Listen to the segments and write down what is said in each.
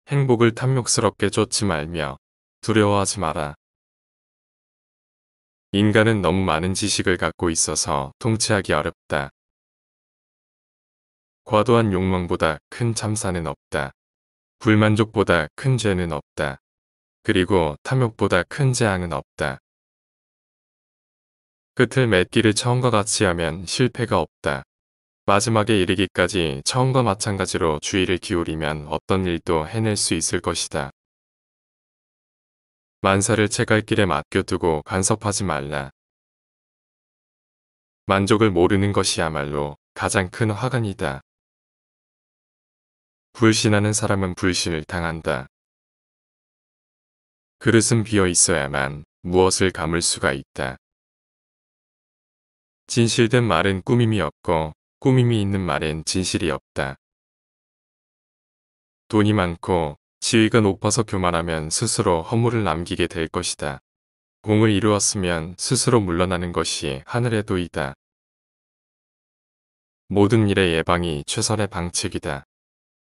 행복을 탐욕스럽게 쫓지 말며 두려워하지 마라. 인간은 너무 많은 지식을 갖고 있어서 통치하기 어렵다. 과도한 욕망보다 큰 참사는 없다. 불만족보다 큰 죄는 없다. 그리고 탐욕보다 큰 재앙은 없다. 끝을 맺기를 처음과 같이 하면 실패가 없다. 마지막에 이르기까지 처음과 마찬가지로 주의를 기울이면 어떤 일도 해낼 수 있을 것이다. 만사를 채갈길에 맡겨두고 간섭하지 말라. 만족을 모르는 것이야말로 가장 큰 화관이다. 불신하는 사람은 불신을 당한다. 그릇은 비어 있어야만 무엇을 감을 수가 있다. 진실된 말은 꾸밈이 없고 꾸밈이 있는 말엔 진실이 없다. 돈이 많고 지위가 높아서 교만하면 스스로 허물을 남기게 될 것이다. 공을 이루었으면 스스로 물러나는 것이 하늘의 도이다. 모든 일의 예방이 최선의 방책이다.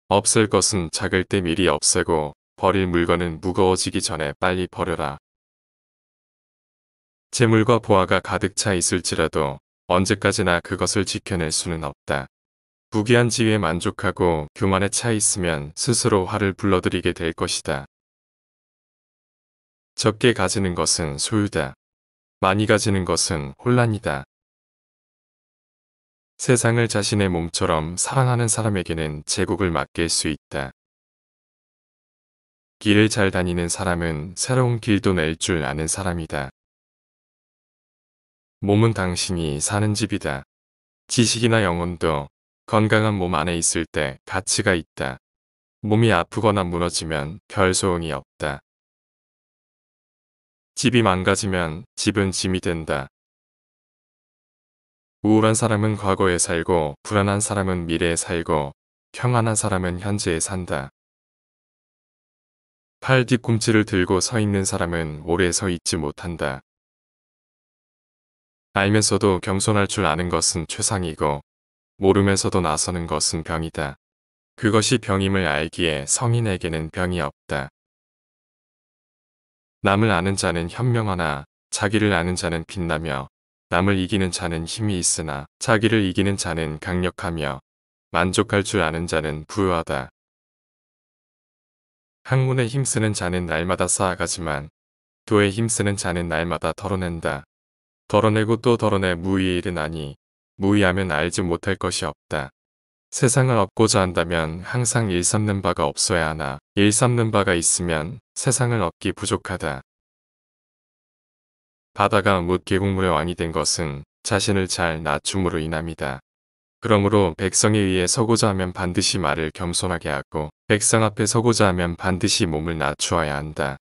없앨 것은 작을 때 미리 없애고 버릴 물건은 무거워지기 전에 빨리 버려라. 재물과 보화가 가득 차 있을지라도 언제까지나 그것을 지켜낼 수는 없다. 부귀한 지위에 만족하고 교만에 차 있으면 스스로 화를 불러들이게 될 것이다. 적게 가지는 것은 소유다. 많이 가지는 것은 혼란이다. 세상을 자신의 몸처럼 사랑하는 사람에게는 제국을 맡길 수 있다. 길을 잘 다니는 사람은 새로운 길도 낼 줄 아는 사람이다. 몸은 당신이 사는 집이다. 지식이나 영혼도 건강한 몸 안에 있을 때 가치가 있다. 몸이 아프거나 무너지면 별 소용이 없다. 집이 망가지면 집은 짐이 된다. 우울한 사람은 과거에 살고 불안한 사람은 미래에 살고 평안한 사람은 현재에 산다. 팔 뒤꿈치를 들고 서 있는 사람은 오래 서 있지 못한다. 알면서도 겸손할 줄 아는 것은 최상이고 모르면서도 나서는 것은 병이다. 그것이 병임을 알기에 성인에게는 병이 없다. 남을 아는 자는 현명하나 자기를 아는 자는 빛나며 남을 이기는 자는 힘이 있으나 자기를 이기는 자는 강력하며 만족할 줄 아는 자는 부유하다. 학문에 힘쓰는 자는 날마다 쌓아가지만 도에 힘쓰는 자는 날마다 덜어낸다. 덜어내고 또 덜어내 무의에 이르나니 무의하면 알지 못할 것이 없다. 세상을 얻고자 한다면 항상 일삼는 바가 없어야 하나 일삼는 바가 있으면 세상을 얻기 부족하다. 바다가 뭇 계곡물의 왕이 된 것은 자신을 잘 낮춤으로 인함이다. 그러므로 백성에 의해 서고자 하면 반드시 말을 겸손하게 하고 백성 앞에 서고자 하면 반드시 몸을 낮추어야 한다.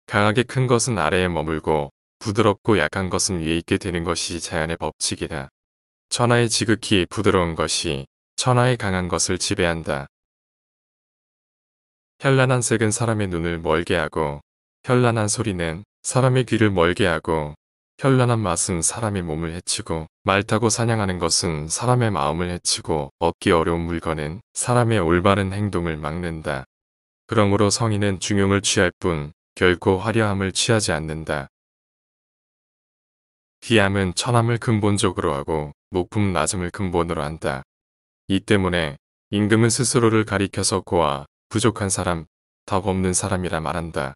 강하게 큰 것은 아래에 머물고 부드럽고 약한 것은 위에 있게 되는 것이 자연의 법칙이다. 천하의 지극히 부드러운 것이 천하의 강한 것을 지배한다. 현란한 색은 사람의 눈을 멀게 하고 현란한 소리는 사람의 귀를 멀게 하고 현란한 맛은 사람의 몸을 해치고 말 타고 사냥하는 것은 사람의 마음을 해치고 얻기 어려운 물건은 사람의 올바른 행동을 막는다. 그러므로 성인은 중용을 취할 뿐 결코 화려함을 취하지 않는다. 희함은 천함을 근본적으로 하고 높음 낮음을 근본으로 한다. 이 때문에 임금은 스스로를 가리켜서 고와 부족한 사람, 덕 없는 사람이라 말한다.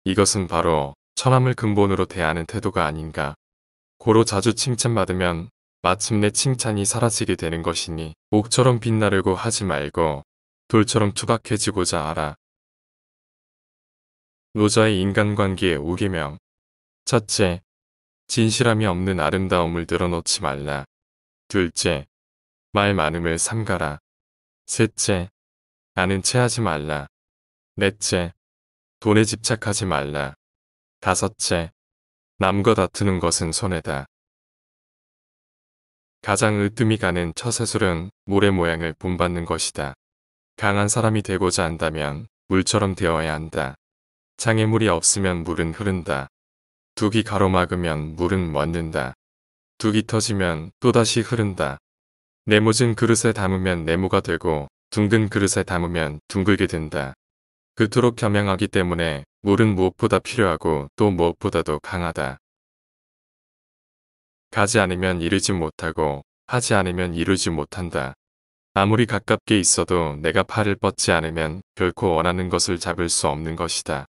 이것은 바로 천함을 근본으로 대하는 태도가 아닌가. 고로 자주 칭찬받으면 마침내 칭찬이 사라지게 되는 것이니 옥처럼 빛나려고 하지 말고 돌처럼 투박해지고자 하라. 노자의 인간관계의 5계명. 첫째, 진실함이 없는 아름다움을 늘어놓지 말라. 둘째, 말 많음을 삼가라. 셋째, 아는 체 하지 말라. 넷째, 돈에 집착하지 말라. 다섯째, 남과 다투는 것은 손해다. 가장 으뜸이 가는 처세술은 물의 모양을 본받는 것이다. 강한 사람이 되고자 한다면 물처럼 되어야 한다. 장애물이 없으면 물은 흐른다. 둑이 가로막으면 물은 멎는다. 둑이 터지면 또다시 흐른다. 네모진 그릇에 담으면 네모가 되고 둥근 그릇에 담으면 둥글게 된다. 그토록 겸양하기 때문에 물은 무엇보다 필요하고 또 무엇보다도 강하다. 가지 않으면 이루지 못하고 하지 않으면 이루지 못한다. 아무리 가깝게 있어도 내가 팔을 뻗지 않으면 결코 원하는 것을 잡을 수 없는 것이다.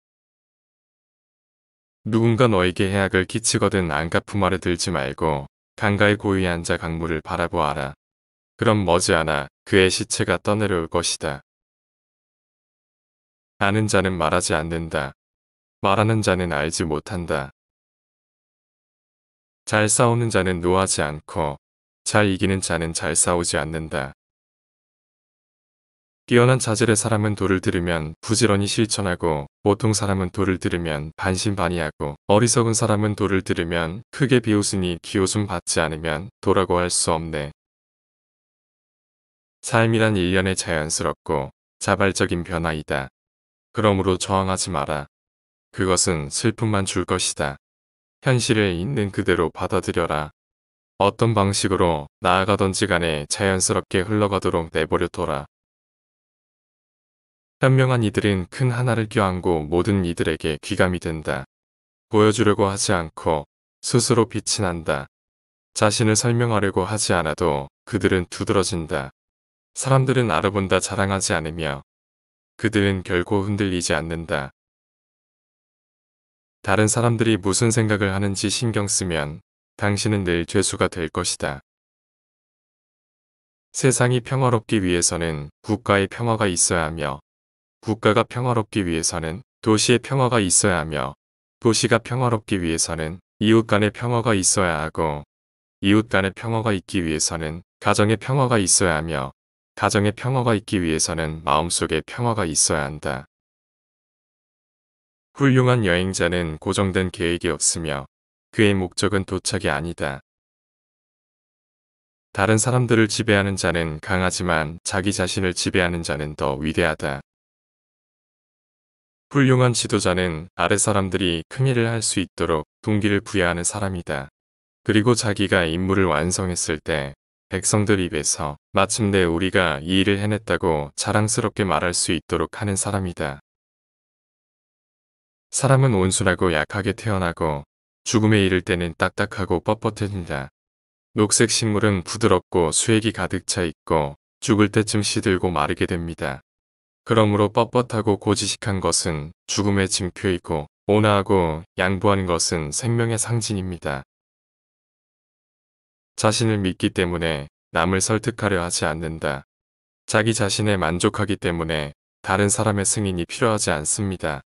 누군가 너에게 해악을 끼치거든 안갚은 말에 들지 말고 강가에 고요히 앉아 강물을 바라보아라. 그럼 머지않아 그의 시체가 떠내려올 것이다. 아는 자는 말하지 않는다. 말하는 자는 알지 못한다. 잘 싸우는 자는 노하지 않고 잘 이기는 자는 잘 싸우지 않는다. 뛰어난 자질의 사람은 도를 들으면 부지런히 실천하고 보통 사람은 도를 들으면 반신반의하고 어리석은 사람은 도를 들으면 크게 비웃으니 기웃음 받지 않으면 도라고 할 수 없네. 삶이란 일련의 자연스럽고 자발적인 변화이다. 그러므로 저항하지 마라. 그것은 슬픔만 줄 것이다. 현실을 있는 그대로 받아들여라. 어떤 방식으로 나아가던지 간에 자연스럽게 흘러가도록 내버려둬라. 현명한 이들은 큰 하나를 껴안고 모든 이들에게 귀감이 된다. 보여주려고 하지 않고 스스로 빛이 난다. 자신을 설명하려고 하지 않아도 그들은 두드러진다. 사람들은 알아본다 자랑하지 않으며 그들은 결코 흔들리지 않는다. 다른 사람들이 무슨 생각을 하는지 신경 쓰면 당신은 늘 죄수가 될 것이다. 세상이 평화롭기 위해서는 국가의 평화가 있어야 하며 국가가 평화롭기 위해서는 도시의 평화가 있어야 하며 도시가 평화롭기 위해서는 이웃 간의 평화가 있어야 하고 이웃 간의 평화가 있기 위해서는 가정의 평화가 있어야 하며 가정의 평화가 있기 위해서는 마음속에 평화가 있어야 한다. 훌륭한 여행자는 고정된 계획이 없으며 그의 목적은 도착이 아니다. 다른 사람들을 지배하는 자는 강하지만 자기 자신을 지배하는 자는 더 위대하다. 훌륭한 지도자는 아래 사람들이 큰 일을 할 수 있도록 동기를 부여하는 사람이다. 그리고 자기가 임무를 완성했을 때 백성들 입에서 마침내 우리가 이 일을 해냈다고 자랑스럽게 말할 수 있도록 하는 사람이다. 사람은 온순하고 약하게 태어나고 죽음에 이를 때는 딱딱하고 뻣뻣해진다. 녹색 식물은 부드럽고 수액이 가득 차 있고 죽을 때쯤 시들고 마르게 됩니다. 그러므로 뻣뻣하고 고지식한 것은 죽음의 징표이고 온화하고 양보하는 것은 생명의 상징입니다. 자신을 믿기 때문에 남을 설득하려 하지 않는다. 자기 자신에 만족하기 때문에 다른 사람의 승인이 필요하지 않습니다.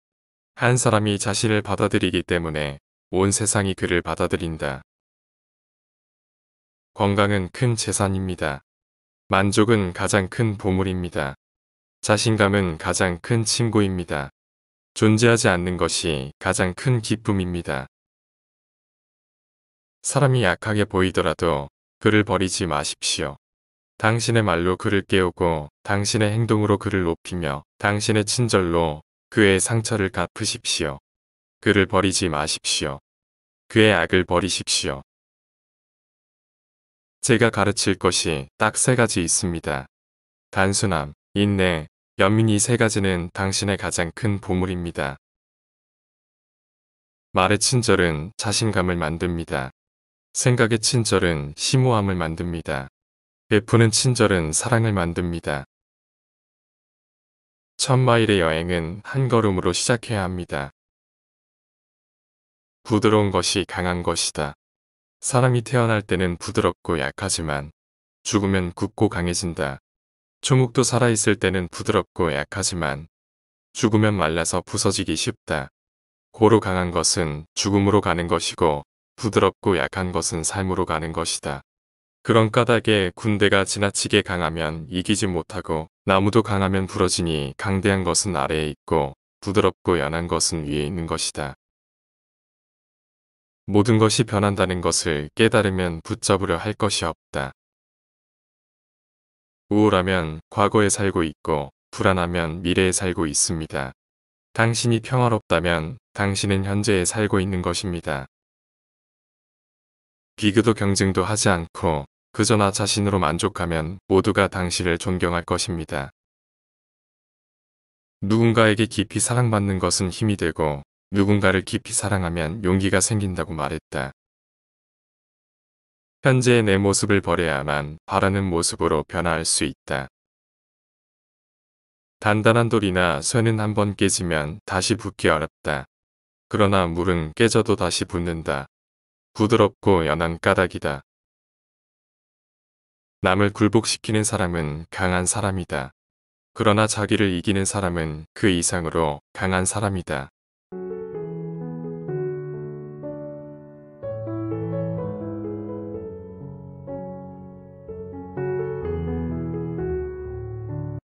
한 사람이 자신을 받아들이기 때문에 온 세상이 그를 받아들인다. 건강은 큰 재산입니다. 만족은 가장 큰 보물입니다. 자신감은 가장 큰 친구입니다. 존재하지 않는 것이 가장 큰 기쁨입니다. 사람이 약하게 보이더라도 그를 버리지 마십시오. 당신의 말로 그를 깨우고 당신의 행동으로 그를 높이며 당신의 친절로 그의 상처를 갚으십시오. 그를 버리지 마십시오. 그의 악을 버리십시오. 제가 가르칠 것이 딱 3가지 있습니다. 단순함, 인내, 연민 이 3가지는 당신의 가장 큰 보물입니다. 말의 친절은 자신감을 만듭니다. 생각의 친절은 심오함을 만듭니다. 베푸는 친절은 사랑을 만듭니다. 1000마일의 여행은 한 걸음으로 시작해야 합니다. 부드러운 것이 강한 것이다. 사람이 태어날 때는 부드럽고 약하지만 죽으면 굳고 강해진다. 초목도 살아있을 때는 부드럽고 약하지만 죽으면 말라서 부서지기 쉽다. 고로 강한 것은 죽음으로 가는 것이고 부드럽고 약한 것은 삶으로 가는 것이다. 그런 까닭에 군대가 지나치게 강하면 이기지 못하고 나무도 강하면 부러지니 강대한 것은 아래에 있고 부드럽고 연한 것은 위에 있는 것이다. 모든 것이 변한다는 것을 깨달으면 붙잡으려 할 것이 없다. 우울하면 과거에 살고 있고 불안하면 미래에 살고 있습니다. 당신이 평화롭다면 당신은 현재에 살고 있는 것입니다. 비교도 경쟁도 하지 않고 그저 나 자신으로 만족하면 모두가 당신을 존경할 것입니다. 누군가에게 깊이 사랑받는 것은 힘이 되고 누군가를 깊이 사랑하면 용기가 생긴다고 말했다. 현재의 내 모습을 버려야만 바라는 모습으로 변화할 수 있다. 단단한 돌이나 쇠는 한번 깨지면 다시 붙기 어렵다. 그러나 물은 깨져도 다시 붙는다. 부드럽고 연한 까닭이다. 남을 굴복시키는 사람은 강한 사람이다. 그러나 자기를 이기는 사람은 그 이상으로 강한 사람이다.